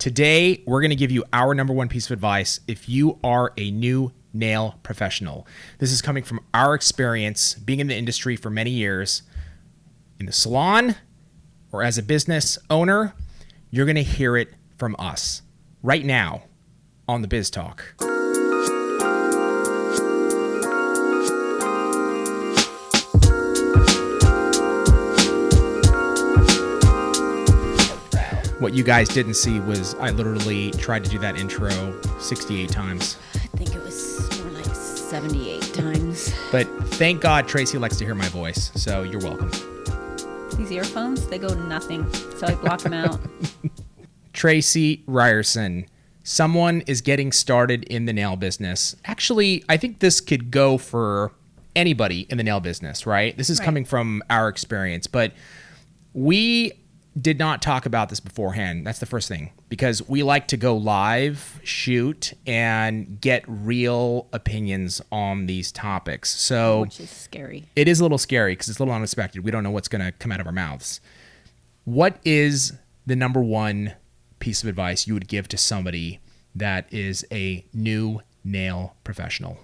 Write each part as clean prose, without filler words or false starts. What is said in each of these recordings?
Today, we're going to give you our number one piece of advice if you are a new nail professional. This is coming from our experience being in the industry for many years. In the salon or as a business owner, you're going to hear it from us right now on the Biz Talk. What you guys didn't see was I literally tried to do that intro 68 times. I think it was more like 78 times. But thank God Tracy likes to hear my voice, so you're welcome. These earphones, they go nothing, so I block them out. Tracy Ryerson, someone is getting started in the nail business. Actually, I think this could go for anybody in the nail business, right? This is coming from our experience, but we did not talk about this beforehand. That's the first thing, because we like to go live, shoot, and get real opinions on these topics. So which is scary. It is a little scary because it's a little unexpected. We don't know what's going to come out of our mouths. What is the number one piece of advice you would give to somebody that is a new nail professional?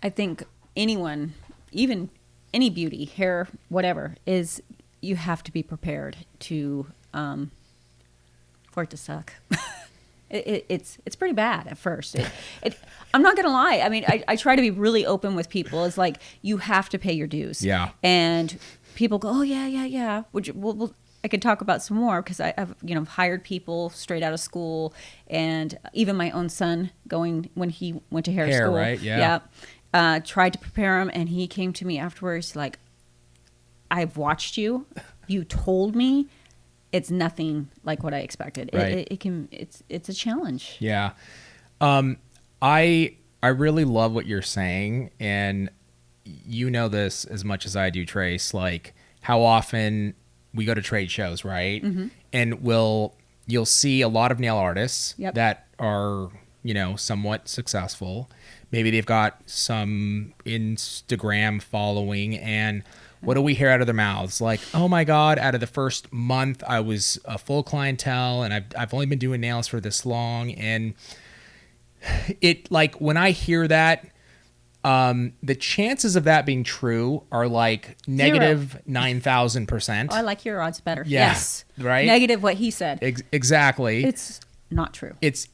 I think anyone, even any beauty, hair, whatever, is you have to be prepared to for it to suck. It's pretty bad at first. I'm not gonna lie. I mean, I try to be really open with people. It's like you have to pay your dues. Yeah. And people go, oh yeah. We'll I could talk about some more because I've hired people straight out of school, and even my own son going when he went to hair school. Right? Yeah. Tried to prepare him, and he came to me afterwards like, I've watched you. You told me it's nothing like what I expected. Right. It's a challenge. Yeah. I really love what you're saying, and you know this as much as I do, Trace, like how often we go to trade shows, right? Mm-hmm. And you'll see a lot of nail artists that are, somewhat successful. Maybe they've got some Instagram following, and what do we hear out of their mouths? Like, oh my God, out of the first month, I was a full clientele and I've only been doing nails for this long. And it, like, when I hear that, the chances of that being true are like negative 9,000%. Oh, I like your odds better. Yeah, yes. Right? Negative what he said. Exactly. It's not true. It's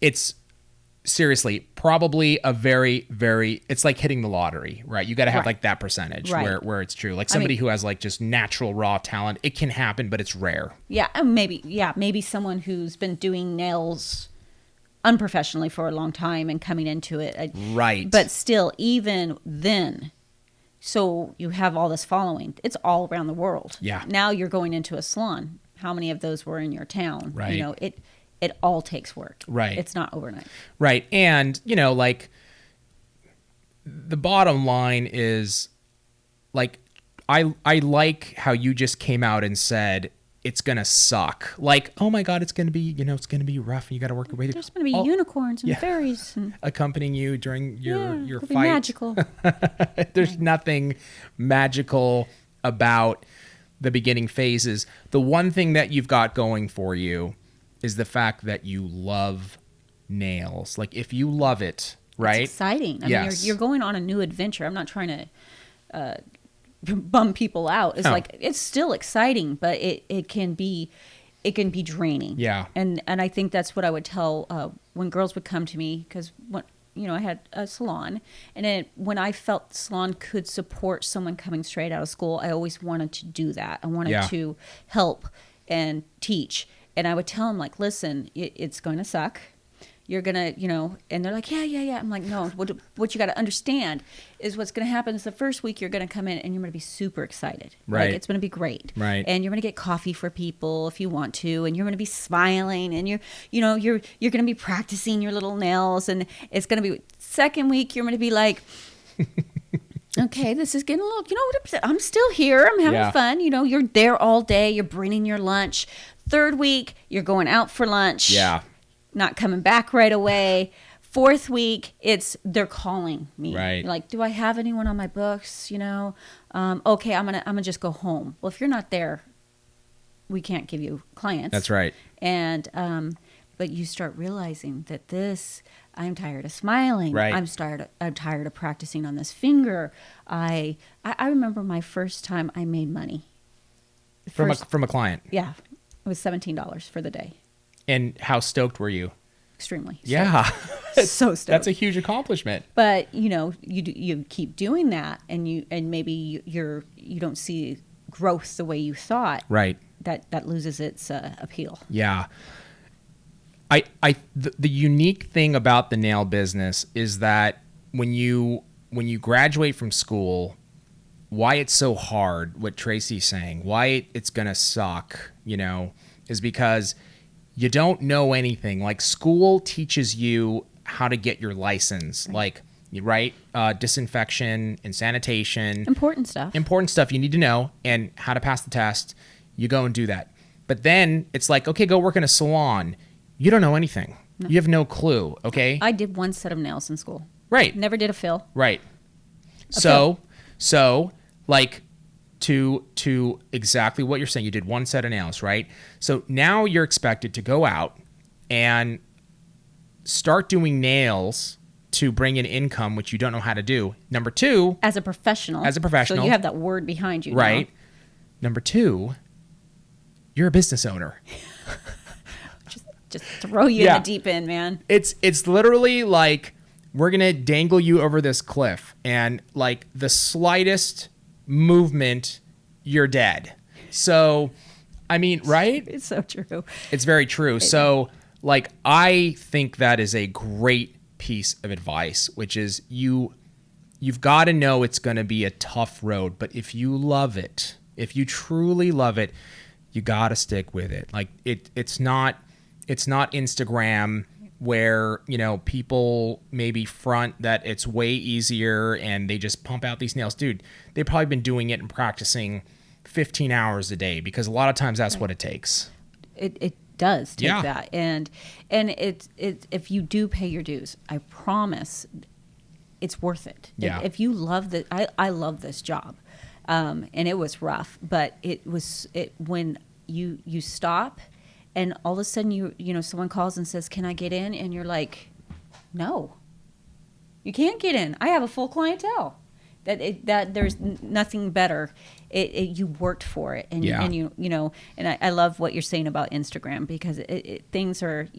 seriously probably a very, very, it's like hitting the lottery, right? You got to have like that percentage where it's true. Like somebody who has like just natural raw talent, it can happen, but it's rare. Yeah. And maybe someone who's been doing nails unprofessionally for a long time and coming into it. Right. But still, even then, so you have all this following. It's all around the world. Yeah. Now you're going into a salon. How many of those were in your town? Right. It all takes work. Right. It's not overnight. Right. And, like the bottom line is like, I like how you just came out and said, it's going to suck. Like, oh my God, it's going to be, it's going to be rough. And you got to work your way through. There's going to be unicorns and fairies. And accompanying you during your fight. Be magical. There's nothing magical about the beginning phases. The one thing that you've got going for you is the fact that you love nails. Like, if you love it, right? It's exciting. I mean, you're going on a new adventure. I'm not trying to bum people out. It's like, it's still exciting, but it can be draining. Yeah. And I think that's what I would tell when girls would come to me, because I had a salon, and when I felt the salon could support someone coming straight out of school, I always wanted to do that. I wanted to help and teach. And I would tell them, like, listen, it's going to suck. You're going to, and they're like, yeah. I'm like, no, what you got to understand is what's going to happen is the first week you're going to come in and you're going to be super excited. Right. Like, it's going to be great. Right. And you're going to get coffee for people if you want to, and you're going to be smiling, and you're going to be practicing your little nails, and it's going to be second week, you're going to be like, okay, this is getting a little, I'm still here. I'm having fun. You're there all day. You're bringing your lunch. Third week, you're going out for lunch. Yeah. Not coming back right away. Fourth week, they're calling me. Right. Like, do I have anyone on my books? Okay, I'm gonna just go home. Well, if you're not there, we can't give you clients. That's right. And but you start realizing that I'm tired of smiling. Right. I'm tired of practicing on this finger. I remember my first time I made money. From a client. Yeah. It was $17 for the day. And how stoked were you? Extremely. Yeah. So stoked. That's a huge accomplishment. But you keep doing that, and maybe you don't see growth the way you thought. Right. That loses its appeal. Yeah. The unique thing about the nail business is that when you graduate from school, why it's so hard, what Tracy's saying, why it's going to suck, is because you don't know anything. Like, school teaches you how to get your license, right. Disinfection and sanitation. Important stuff You need to know, and how to pass the test. You go and do that. But then it's like, okay, go work in a salon. You don't know anything. No. You have no clue, okay? I did one set of nails in school. Right. Never did a fill. Right. So, like, to exactly what you're saying, you did one set of nails, right? So now you're expected to go out and start doing nails to bring in income, which you don't know how to do. Number two. As a professional. So you have that word behind you. Right. Now. Number two, you're a business owner. Just throw you in the deep end, man. It's literally like, we're going to dangle you over this cliff, and like the slightest movement, you're dead. So, I mean, right? It's so true. It's very true. So, like, I think that is a great piece of advice, which is you've got to know it's going to be a tough road, but if you love it, if you truly love it, you got to stick with it. Like, it's not Instagram where, people maybe front that it's way easier and they just pump out these nails. Dude, they've probably been doing it and practicing 15 hours a day, because a lot of times that's what it takes. It does take that. And it's if you do pay your dues, I promise it's worth it. Yeah. If you love I love this job. And it was rough, but when you stop, and all of a sudden someone calls and says, "Can I get in?" And you're like, "No, you can't get in. I have a full clientele." That there's nothing better. You worked for it, and and I love what you're saying about Instagram, because things are.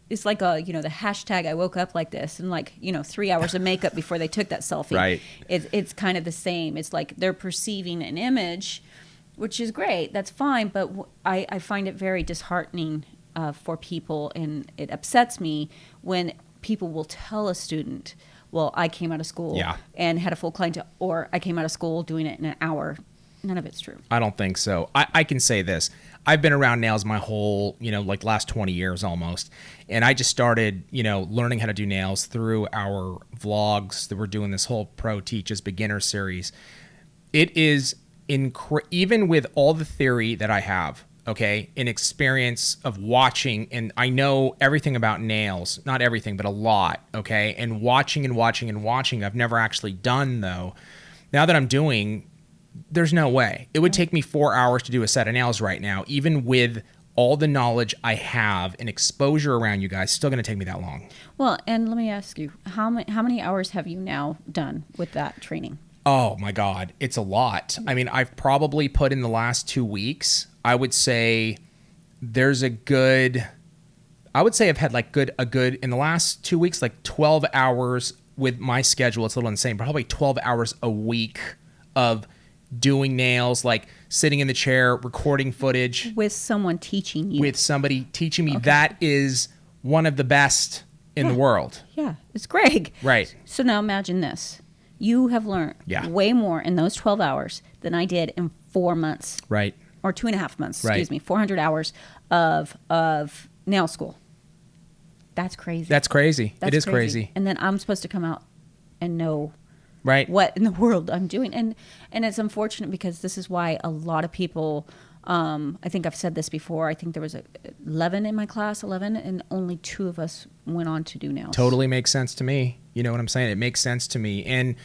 It's like the hashtag I woke up like this, and 3 hours of makeup before they took that selfie. Right. It's kind of the same. It's like they're perceiving an image, which is great. That's fine. But I find it very disheartening for people, and it upsets me when people will tell a student, "Well, I came out of school and had a full clientele," or "I came out of school doing it in an hour." None of it's true. I don't think so. I can say this. I've been around nails my whole, last 20 years almost. And I just started, learning how to do nails through our vlogs that we're doing, this whole Pro Teaches Beginner series. It is even with all the theory that I have, okay, an experience of watching, and I know everything about nails, not everything, but a lot, okay, and watching and watching and watching. I've never actually done, though. Now that I'm doing, there's no way. It would take me 4 hours to do a set of nails right now, even with all the knowledge I have and exposure around you guys. Still going to take me that long. Well, and let me ask you, how many hours have you now done with that training? Oh my God, it's a lot. I mean, I've probably put in the last 2 weeks, I would say I've had a good in the last 2 weeks, like 12 hours with my schedule. It's a little insane, probably 12 hours a week of doing nails, like sitting in the chair, recording footage. With someone teaching you. With somebody teaching me. Okay. That is one of the best in the world. Yeah, it's Greg. Right. So now imagine this. You have learned way more in those 12 hours than I did in 4 months. Right. Or 2.5 months, excuse me, 400 hours of nail school. That's crazy. That's crazy. It is crazy. And then I'm supposed to come out and know what in the world I'm doing. And it's unfortunate, because this is why a lot of people, I think I've said this before, I think there was 11 in my class, and only 2 of us went on to do nails. Totally makes sense to me. You know what I'm saying? It makes sense to me. And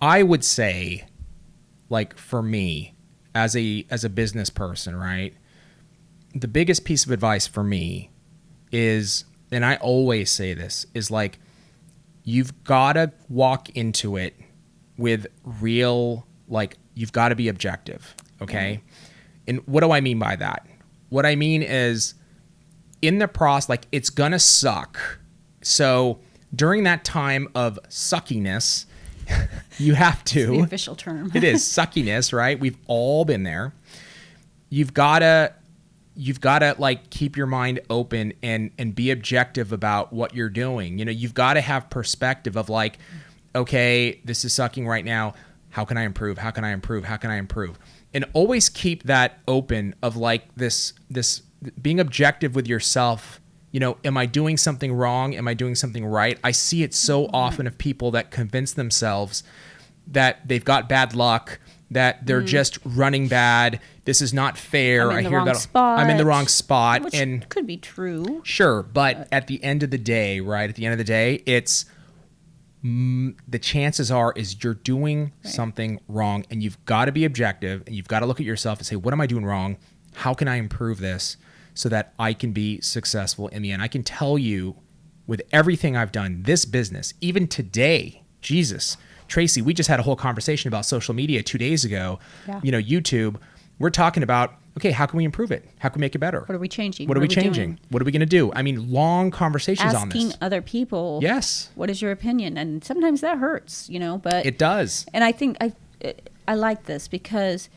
I would say, like, for me, as a business person, right, the biggest piece of advice for me is, and I always say this, is like, you've got to walk into it with real, like, you've got to be objective. Okay. And what do I mean by that? What I mean is, in the process, like, it's going to suck. So during that time of suckiness, you have to. It's the official term. It is suckiness, right? We've all been there. You've got to like keep your mind open and be objective about what you're doing. You know, you've got to have perspective of like, okay, this is sucking right now. How can I improve? How can I improve? How can I improve? And always keep that open of like this being objective with yourself. You know, am I doing something wrong? Am I doing something right? I see it so often of people that convince themselves that they've got bad luck, that they're just running bad. This is not fair. I'm in the wrong spot. I'm in the wrong spot. Which and could be true. Sure. But at the end of the day, right? At the end of the day, it's the chances are is you're doing something wrong, and you've got to be objective, and you've got to look at yourself and say, what am I doing wrong? How can I improve this so that I can be successful in the end? I can tell you with everything I've done, this business, even today, Jesus, Tracey, we just had a whole conversation about social media 2 days ago. Yeah. You know, YouTube. We're talking about, okay, how can we improve it? How can we make it better? What are we changing? What are we changing? Doing? What are we going to do? I mean, long conversations on this. Asking other people, yes, what is your opinion? And sometimes that hurts, you know, but it does. And I think I like this because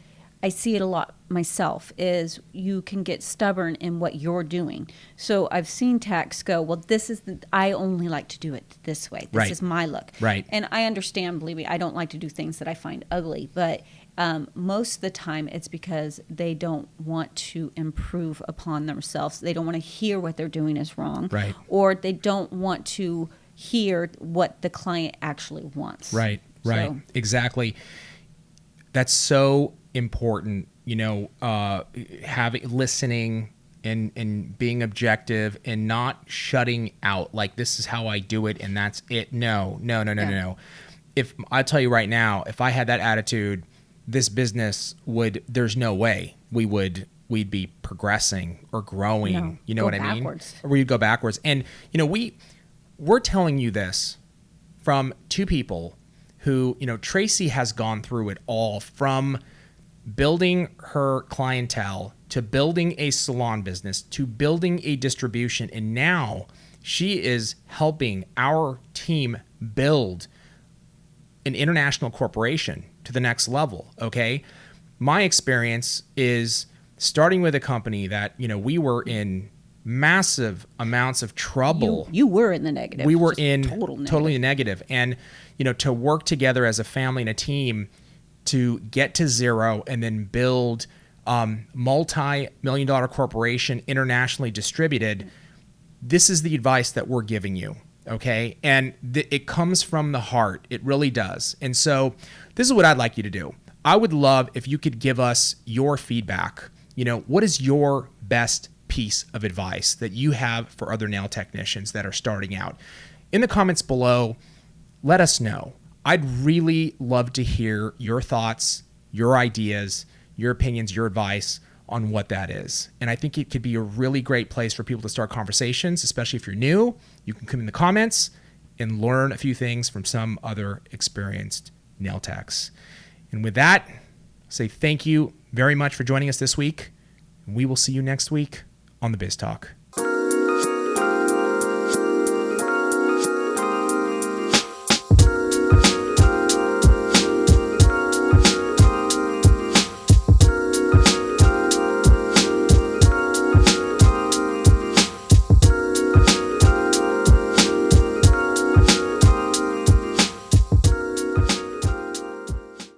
I see it a lot myself, is you can get stubborn in what you're doing. So I've seen tax go, well, I only like to do it this way. This is my look. Right. And I understand, believe me, I don't like to do things that I find ugly, but most of the time it's because they don't want to improve upon themselves. They don't want to hear what they're doing is wrong. Right. Or they don't want to hear what the client actually wants. Right. So, Exactly. That's so important, you know, listening and being objective and not shutting out like, this is how I do it and that's it. No. If I tell you right now, if I had that attitude, this business there's no way we'd be progressing or growing. No, you know go what backwards. I mean? Or we'd go backwards. And, you know, we're telling you this from two people who, you know, Tracey has gone through it all, from building her clientele to building a salon business to building a distribution. And now she is helping our team build an international corporation to the next level. Okay. My experience is starting with a company that, you know, we were in massive amounts of trouble. You were in the negative. We were Just in totally negative. And, you know, to work together as a family and a team to get to zero and then build multi-million-dollar corporation, internationally distributed, this is the advice that we're giving you. Okay. And it comes from the heart. It really does. And so this is what I'd like you to do. I would love if you could give us your feedback. You know, what is your best piece of advice that you have for other nail technicians that are starting out? In the comments below, let us know. I'd really love to hear your thoughts, your ideas, your opinions, your advice on what that is. And I think it could be a really great place for people to start conversations, especially if you're new. You can come in the comments and learn a few things from some other experienced nail techs. And with that, say thank you very much for joining us this week. We will see you next week on the Biz Talk.